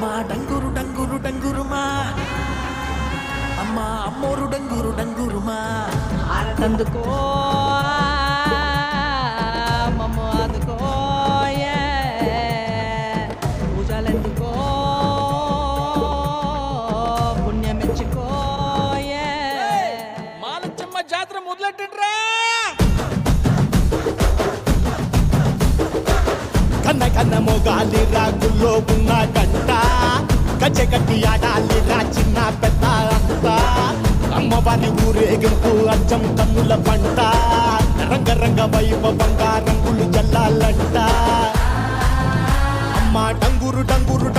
అమ్మా డంగురు డంగురు డంగురుమా అమ్మా అమ్మోరు డంగురు డంగురుమా అందుకో మమ్మ అందుకో పూజలెందుకో పుణ్యమెచ్చుకో మాలచ్చమ్మ జాతర మొదలెట్టండ్రా కన్న కన్న మొగాలి రాగుల్లో ఉన్న గంట గజ్జెగట్టి ఆడాలిరా చిన్న పెద్ద అంతా అమ్మవారి ఊరేగింపు అచ్చం కన్నుల పంట రంగరంగ వైభవంగా రంగులు జల్లాలంట అమ్మ డంగురు డంగురు